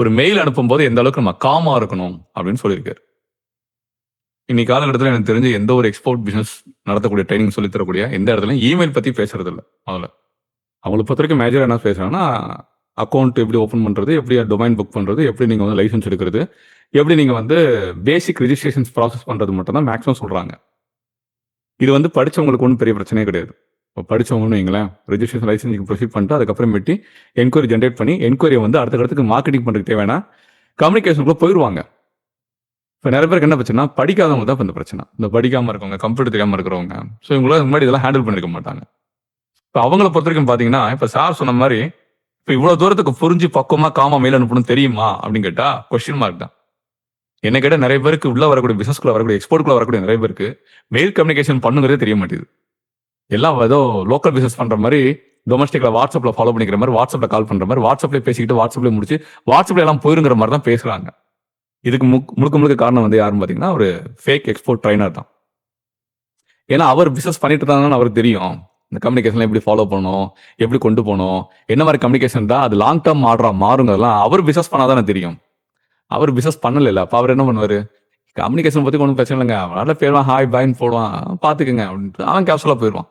ஒரு மெயில் அனுப்பும்போது எந்த அளவுக்கு நம்ம காமா இருக்கணும் அப்படின்னு சொல்லியிருக்காரு. இன்னைக்கு காலகட்டத்துல எனக்கு தெரிஞ்சு எந்த ஒரு எக்ஸ்போர்ட் பிசினஸ் நடத்தக்கூடிய ட்ரைனிங் சொல்லித் தரக்கூடிய எந்த இடத்துலயும் இமெயில் பத்தி பேசுறது இல்ல முதல்ல. அவங்கள பொறுத்தவரைக்கும் மேஜரா என்ன பேசுறாங்கன்னா, அக்கவுண்ட் எப்படி ஓப்பன் பண்றது, எப்படி டொமைன் புக் பண்றது, எப்படி நீங்க வந்து லைசென்ஸ் எடுக்கிறது, எப்படி நீங்க வந்து பேசிக் ரிஜிஸ்ட்ரேஷன்ஸ் ப்ராசஸ் பண்றது மட்டும் தான் மேக்ஸிமம் சொல்றாங்க. இது வந்து படிச்சவங்களுக்கு ஒன்றும் பெரிய பிரச்சனையே கிடையாது. இப்போ படிச்சவங்கன்னு வைங்களேன், ரெஜிஸ்ட்ரேஷன் லைசென்ஸ் ப்ரொசீட் பண்ணிட்டு அதுக்கப்புறமேட்டு என்கொயரி ஜென்ரேட் பண்ணி என்கொயரியை வந்து அடுத்த இடத்துக்கு மார்க்கெட்டிங் பண்ணுறதுக்கு தேவையான கம்யூனிகேஷனுக்குள்ள போயிடுவாங்க. இப்போ நிறைய பேருக்கு என்ன பிரச்சனை, படிக்காதவங்க தான் இந்த பிரச்சனை. இந்த படிக்காம இருக்கவங்க, கம்ப்யூட்டர் தெரியாம இருக்கிறவங்க, ஸோ இவங்களால முன்னாடி இதெல்லாம் ஹேண்டில் பண்ணிருக்க மாட்டாங்க. இப்போ அவங்கள பொறுத்த வரைக்கும் பார்த்தீங்கன்னா, இப்போ சார் சொன்ன மாதிரி இப்போ இவ்வளோ தூரத்துக்கு புரிஞ்சு பக்குவமா காமா மெயில் அனுப்பணும் தெரியுமா அப்படின்னு கேட்டா கொஸ்டின் மார்க் தான். என்ன கேட்டால் நிறைய பேருக்கு உள்ள வரக்கூடிய பிசினஸ்குள்ள வரக்கூடிய எக்ஸ்போர்ட்குள்ள வரக்கூடிய நிறைய பேருக்கு மெயில் கம்யூனிகேஷன் பண்ணுங்கிறதே தெரிய மாட்டேங்குது. எல்லாம் ஏதோ லோக்கல் பிசினஸ் பண்ற மாதிரி டொமஸ்டிக்ல வாட்ஸ்அப்ல ஃபாலோ பண்ணிக்கிற மாதிரி, வாட்ஸ்அப்ல கால் பண்ற மாதிரி, வாட்ஸ்அப்ல பேசிக்கிட்டு வாட்ஸ்அப்ல முடிச்சு வாட்ஸ்அப்ல எல்லாம் போயிருங்கிற மாதிரி தான் பேசுறாங்க. இதுக்கு முழுக்க முழுக்க காரணம் வந்து யாருன்னு பாத்தீங்கன்னா ஒரு ஃபேக் எக்ஸ்போர்ட் ட்ரைனர் தான். ஏன்னா அவர் பிசினஸ் பண்ணிட்டு இருந்தாங்கன்னு அவருக்கு தெரியும். இந்த கம்யூனிகேஷன் எப்படி ஃபாலோ பண்ணணும், எப்படி கொண்டு போகணும், என்ன மாதிரி கம்யூனிகேஷன் தான் அது லாங் டேர்ம் ஆர்டரா மாறுங்கிறதெல்லாம் அவர் பிசினஸ் பண்ணாதானே தெரியும். அவர் பிசினஸ் பண்ணல. அப்ப அவர் என்ன பண்ணுவாரு, கம்யூனிகேஷன் பத்தி ஒன்றும் பிரச்சனை இல்லைங்க, அவனால போயிடுவான், ஹாய் பாய்ன்னு போடுவான், பாத்துக்கங்க அப்படின்ட்டு அவன் கேஷுவலா போயிடுவான்.